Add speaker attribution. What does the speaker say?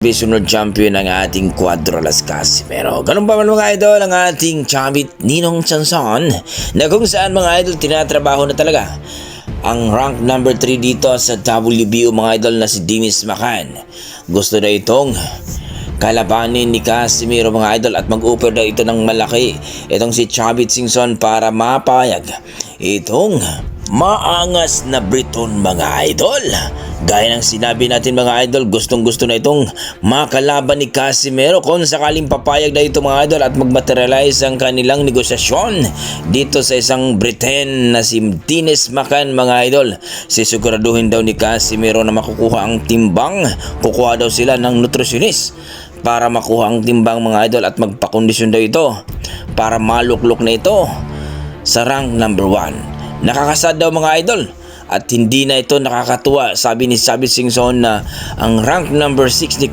Speaker 1: Sunod champion ng ating Cuadro Las Casimero. Ganun pa man mga idol ang ating champion Ninong Chanson na kung saan mga idol tinatrabaho na talaga ang rank number 3 dito sa WBO mga idol na si Dennis Macan. Gusto na itong kalabanin ni Casimero mga idol at mag-offer na ito ng malaki itong si Chavit Singson para mapayag itong maangas na Briton mga idol. Gaya ng sinabi natin mga idol, gustong gusto na itong makalaban ni Casimero kung sakaling papayag na ito mga idol at magmaterialize ang kanilang negosasyon dito sa isang Briton na si Dennis Macan mga idol. Sisiguraduhin daw ni Casimero na makukuha ang timbang, kukuha daw sila ng nutritionist para makuha ang timbang mga idol at magpakondisyon daw ito para maluklok na ito sa rank number 1. Nakakasad daw mga idol at hindi na ito nakakatuwa. Sabi ni Chavit Singson na ang rank number 6 ni